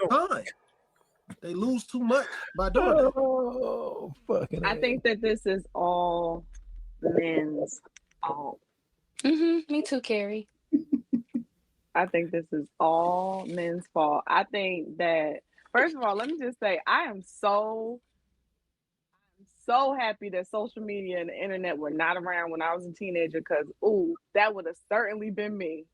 Con. They lose too much by doing that. Oh, fucking I think that this is all men's fault. Me too, Carrie. I think this is all men's fault. I think that, first of all, let me just say, I am so happy that social media and the internet were not around when I was a teenager, because, ooh, that would have certainly been me.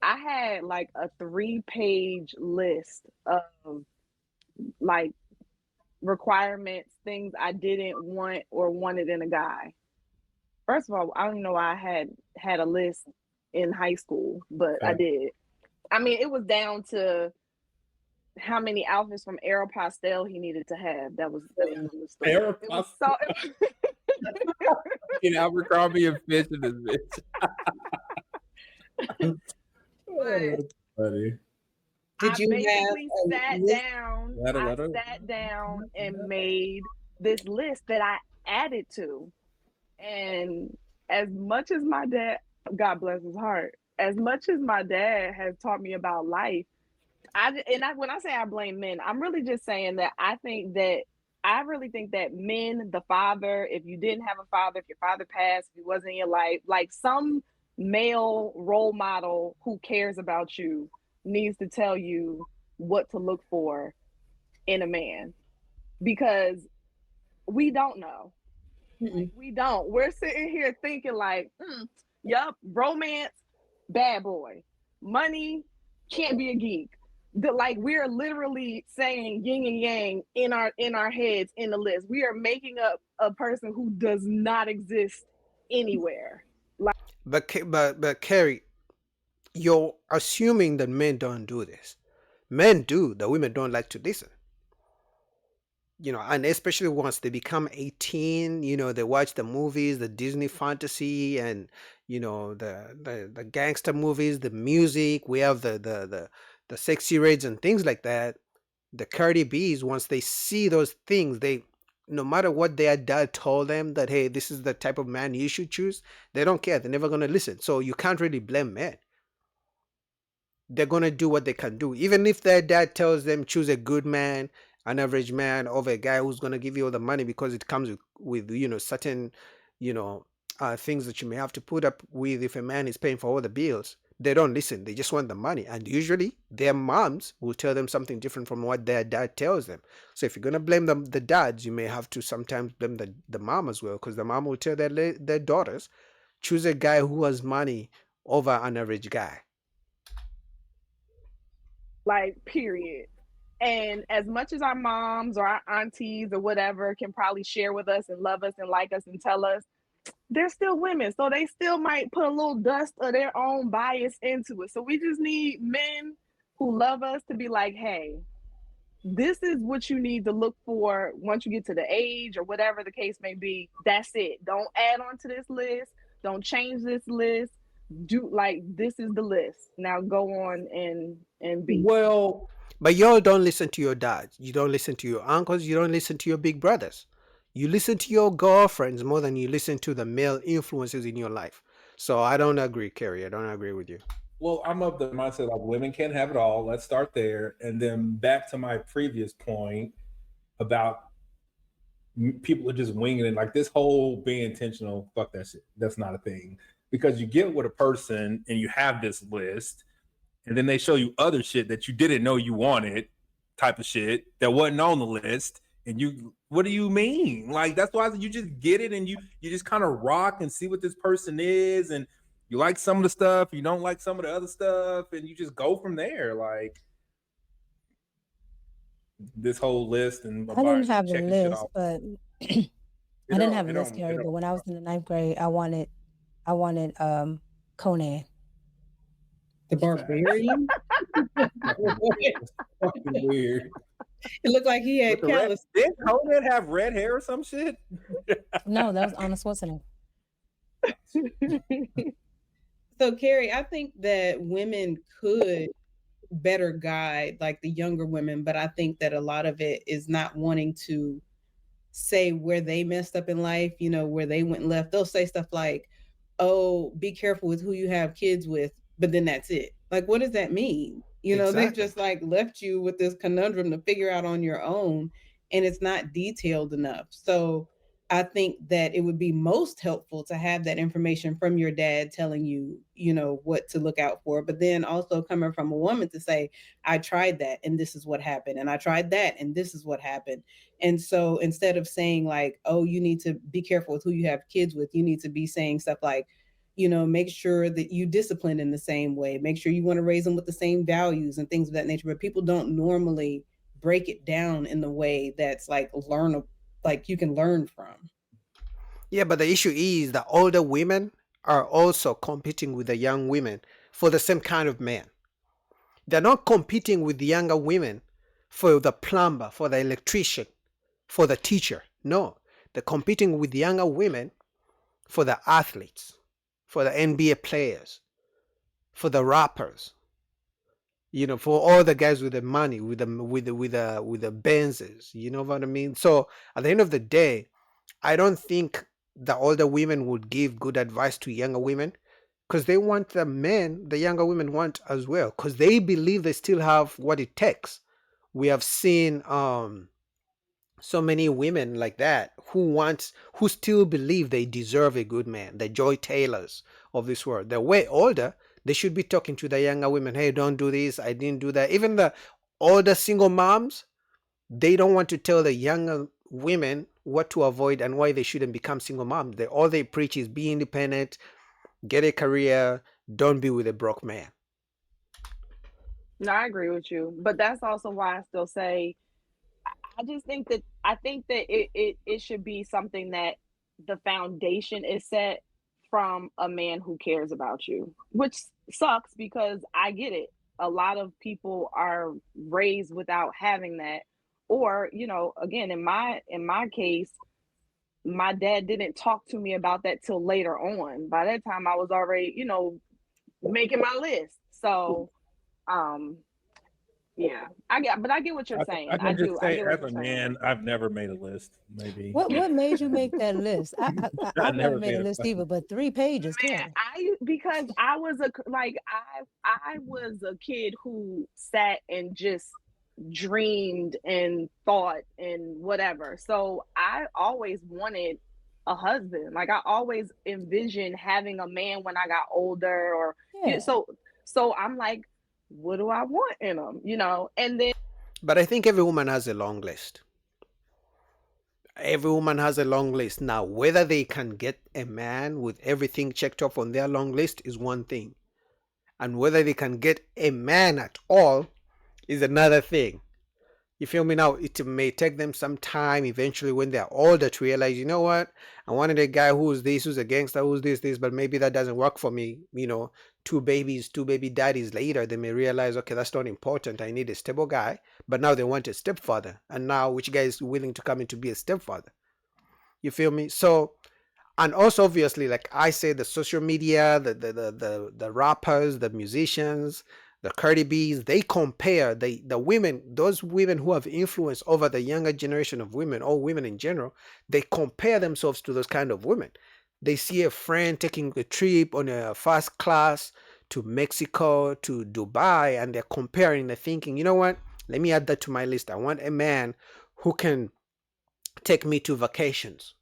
I had like a 3-page list of like requirements, things I didn't want or wanted in a guy. First of all, I don't even know why I had a list in high school, but I did. I mean, it was down to how many outfits from Aeropostale he needed to have. That was the story. Aeropostale. You know, Abercrombie and Fitch in this bitch. But Funny. Did you basically sat down and made this list that I added to. And as much as my dad, God bless his heart, as much as my dad has taught me about life, when I say I blame men, I'm really just saying that I really think that men, the father, if you didn't have a father, if your father passed, if he wasn't in your life, like some male role model who cares about you needs to tell you what to look for in a man, because we don't know. Like, we don't. We're sitting here thinking like, yup, romance, bad boy, money, can't be a geek. Like, we're literally saying yin and yang in our heads in the list. We are making up a person who does not exist anywhere. Like, but Carrie, you're assuming that men don't do this. Men do. The women don't like to listen. You know, and especially once they become 18, you know, they watch the movies, the Disney fantasy, and you know, the gangster movies, the music. We have the sexy raids and things like that. The Cardi B's, once they see those things, they, no matter what their dad told them that, hey, this is the type of man you should choose, they don't care. They're never gonna listen. So you can't really blame men. They're gonna do what they can do, even if their dad tells them choose a good man, an average man, over a guy who's gonna give you all the money, because it comes with you know, certain, you know, things that you may have to put up with if a man is paying for all the bills. They don't listen. They just want the money, and usually their moms will tell them something different from what their dad tells them. So if you're gonna blame the dads, you may have to sometimes blame the mom as well, because the mom will tell their daughters, choose a guy who has money over an average guy. Like, period. And as much as our moms or our aunties or whatever can probably share with us and love us and like us and tell us, they're still women. So they still might put a little dust of their own bias into it. So we just need men who love us to be like, hey, this is what you need to look for once you get to the age or whatever the case may be. That's it. Don't add on to this list. Don't change this list. Do, like, this is the list. Now go on and be. Well, but y'all don't listen to your dads. You don't listen to your uncles. You don't listen to your big brothers. You listen to your girlfriends more than you listen to the male influences in your life. So I don't agree, Carrie. I don't agree with you. Well, I'm of the mindset like women can't have it all. Let's start there. And then back to my previous point about people are just winging it. Like, this whole being intentional, fuck that shit. That's not a thing. Because you get with a person and you have this list, and then they show you other shit that you didn't know you wanted, type of shit that wasn't on the list. And you, what do you mean? Like, that's why you just get it and you just kind of rock and see what this person is, and you like some of the stuff, you don't like some of the other stuff, and you just go from there. Like, this whole list, and I didn't have a list, but I didn't have a list, Gary. But when I was in the 9th grade, I wanted Conan. The barbarian. Fucking weird. It looked like he had callus. Did Conan have red hair or some shit? No, that was Arnold Schwarzenegger. So, Carrie, I think that women could better guide like the younger women, but I think that a lot of it is not wanting to say where they messed up in life, you know, where they went left. They'll say stuff like, oh, be careful with who you have kids with, but then that's it. Like, what does that mean? You know, they've Exactly. just like left you with this conundrum to figure out on your own, and it's not detailed enough. So I think that it would be most helpful to have that information from your dad telling you, you know, what to look out for. But then also coming from a woman to say, I tried that and this is what happened. And I tried that and this is what happened. And so instead of saying like, oh, you need to be careful with who you have kids with, you need to be saying stuff like, you know, make sure that you discipline in the same way, make sure you want to raise them with the same values and things of that nature. But people don't normally break it down in the way that's like like you can learn from. Yeah, but the issue is the older women are also competing with the young women for the same kind of man. They're not competing with the younger women for the plumber, for the electrician, for the teacher. No, they're competing with the younger women for the athletes, for the NBA players, for the rappers. You know, for all the guys with the money, with the Benzes. You know what I mean? So at the end of the day, I don't think the older women would give good advice to younger women because they want the men the younger women want as well because they believe they still have what it takes. We have seen so many women like that who still believe they deserve a good man, the Joy Taylors of this world. They're way older. They should be talking to the younger women, hey, don't do this, I didn't do that. Even the older single moms, they don't want to tell the younger women what to avoid and why they shouldn't become single moms. All they preach is be independent, get a career, don't be with a broke man. No, I agree with you, but that's also why I still say I just think that it should be something that the foundation is set from a man who cares about you, which sucks because I get it. A lot of people are raised without having that, or you know, again, in my case, my dad didn't talk to me about that till later on. By that time, I was already, you know, making my list. So, um, yeah, but I get what you're saying. I I can do. just I say, get what as you're a saying. man, I've never made a list. Maybe What made you make that list? I I've never never made made a a list fucking. either, but 3 pages, Man, Karen. because I was I was a kid who sat and just dreamed and thought and whatever. So I always wanted a husband. Like I always envisioned having a man when I got older, or you know, Yeah. so I'm like, what do I want in him? You know, and then But I think every woman has a long list. Every woman has a long list. Now, whether they can get a man with everything checked off on their long list is one thing. And whether they can get a man at all is another thing. You feel me? Now, it may take them some time eventually when they're older to realize, you know what? I wanted a guy who's this, who's a gangster, who's this, but maybe that doesn't work for me. You know, two baby daddies later, they may realize, okay, that's not important. I need a stable guy. But now they want a stepfather. And now, which guy is willing to come in to be a stepfather? You feel me? So, and also obviously, like I say, the social media, the rappers, the musicians, the Cardi B's, they compare the women, those women who have influence over the younger generation of women, or women in general, they compare themselves to those kind of women. They see a friend taking a trip on a first class to Mexico, to Dubai, and they're comparing, they're thinking, you know what? Let me add that to my list. I want a man who can take me to vacations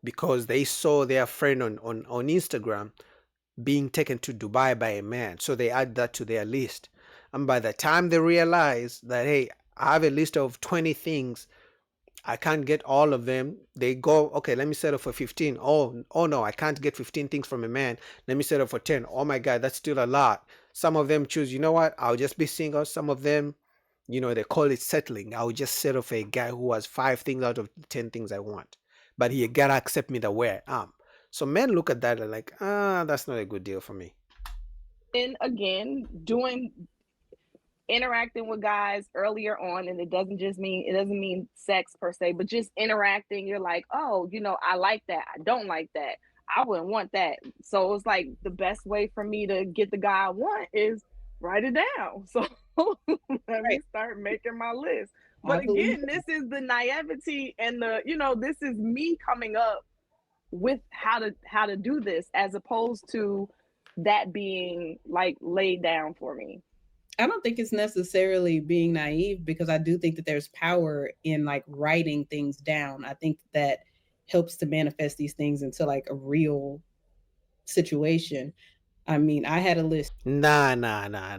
because they saw their friend on Instagram being taken to Dubai by a man. So they add that to their list. And by the time they realize that, hey, I have a list of 20 things, I can't get all of them, they go, okay, let me settle for 15. Oh no, I can't get 15 things from a man. Let me settle for 10. Oh my God, that's still a lot. Some of them choose, you know what, I'll just be single. Some of them, you know, they call it settling. I'll just settle for a guy who has 5 things out of 10 things I want. But he gotta accept me the way I am. So men look at that and like, that's not a good deal for me. then again, interacting with guys earlier on, and it doesn't mean sex per se, but just interacting, you're like, oh, you know, I like that, I don't like that, I wouldn't want that. So it's like the best way for me to get the guy I want is write it down. So let me Right. start making my list. I But believe again, this is the naivety and the, you know, this is me coming up with how to do this, as opposed to that being like laid down for me. I don't think it's necessarily being naive, because I do think that there's power in like writing things down. I think that helps to manifest these things into like a real situation. I mean, I had a list. Nah.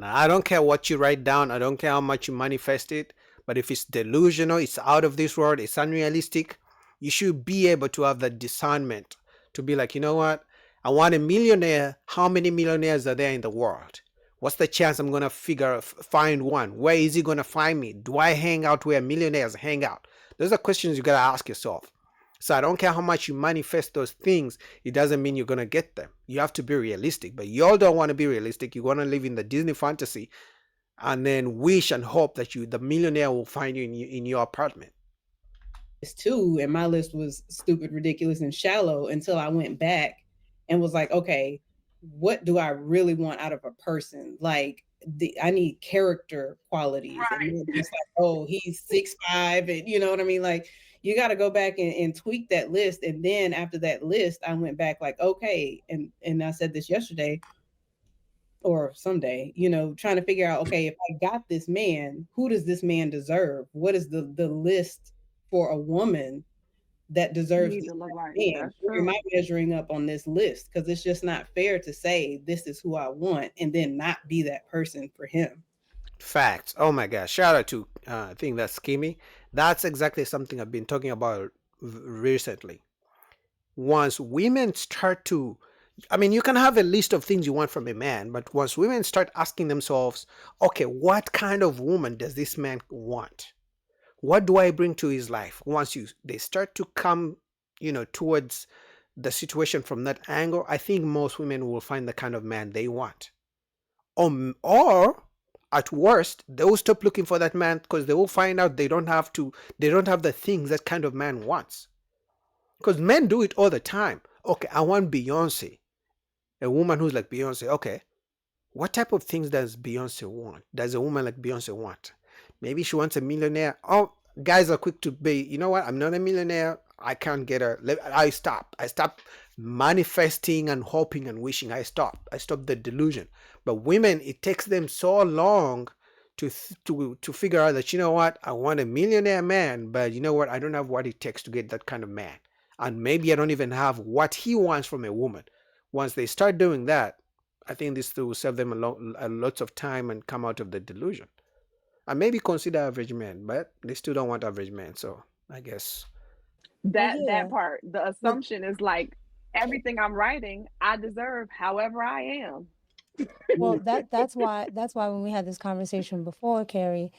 I don't care what you write down. I don't care how much you manifest it. But if it's delusional, it's out of this world, it's unrealistic, you should be able to have that discernment to be like, you know what? I want a millionaire. How many millionaires are there in the world? What's the chance I'm going to find one? Where is he going to find me? Do I hang out where millionaires hang out? Those are questions you got to ask yourself. So I don't care how much you manifest those things, it doesn't mean you're going to get them. You have to be realistic, but y'all don't want to be realistic. You want to live in the Disney fantasy and then wish and hope that the millionaire will find you in your apartment. Too, and my list was stupid, ridiculous, and shallow until I went back and was like, okay, what do I really want out of a person? Like, I need character qualities, right. And just like, oh, he's 6'5", and you know what I mean? Like, you got to go back and tweak that list. And then after that list, I went back like, okay, and I said this yesterday or someday, you know, trying to figure out, okay, if I got this man, who does this man deserve? What is the list for a woman that deserves to look like? Where am I measuring up on this list? Because it's just not fair to say this is who I want and then not be that person for him. Facts. Oh my gosh. Shout out to I think that's Kimmy. That's exactly something I've been talking about recently. Once women start to, I mean, you can have a list of things you want from a man, but once women start asking themselves, okay, what kind of woman does this man want? What do I bring to his life? Once they start to come, towards the situation from that angle, I think most women will find the kind of man they want. Or at worst, they will stop looking for that man because they will find out they don't have the things that kind of man wants. Because men do it all the time. Okay, I want Beyonce. A woman who's like Beyonce. Okay, what type of things does Beyonce want? Does a woman like Beyonce want? Maybe she wants a millionaire. Oh, guys are quick to be, you know what? I'm not a millionaire. I can't get her. I stop manifesting and hoping and wishing. I stop the delusion. But women, it takes them so long to figure out that, you know what? I want a millionaire man, but you know what? I don't have what it takes to get that kind of man. And maybe I don't even have what he wants from a woman. Once they start doing that, I think this will save them a lot of time and come out of the delusion. And maybe consider average men, but they still don't want average men. So I guess that part, the assumption is like everything I'm writing, I deserve however I am. Well, that's why when we had this conversation before, Carrie,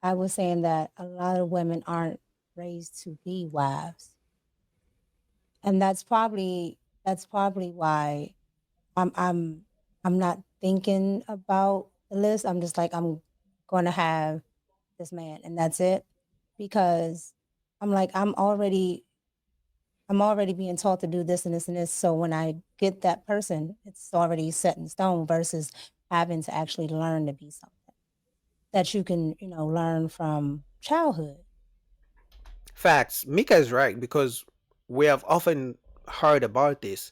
I was saying that a lot of women aren't raised to be wives. And that's probably why I'm not thinking about the list. I'm just like, I'm going to have this man and that's it, because I'm like, I'm already being taught to do this and this and this. So when I get that person, it's already set in stone versus having to actually learn to be something that you can, learn from childhood. Facts. Mika is right, because we have often heard about this.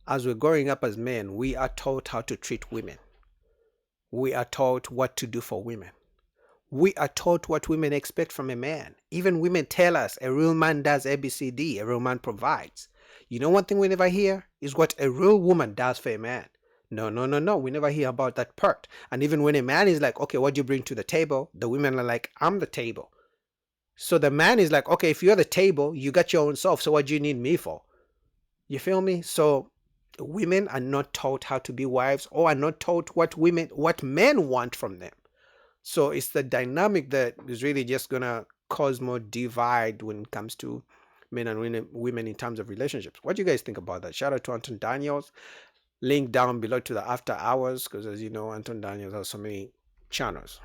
As we're growing up as men, we are taught how to treat women. We are taught what to do for women. We are taught what women expect from a man. Even women tell us a real man does ABCD, a real man provides. You know one thing we never hear is what a real woman does for a man. No. We never hear about that part. And even when a man is like, okay, what do you bring to the table? The women are like, I'm the table. So the man is like, okay, if you're the table, you got your own self. So what do you need me for? You feel me? So women are not taught how to be wives, or are not taught what men want from them. So it's the dynamic that is really just gonna cause more divide when it comes to men and women in terms of relationships. What do you guys think about that? Shout out to Anton Daniels. Link down below to the after hours, because as you know, Anton Daniels has so many channels.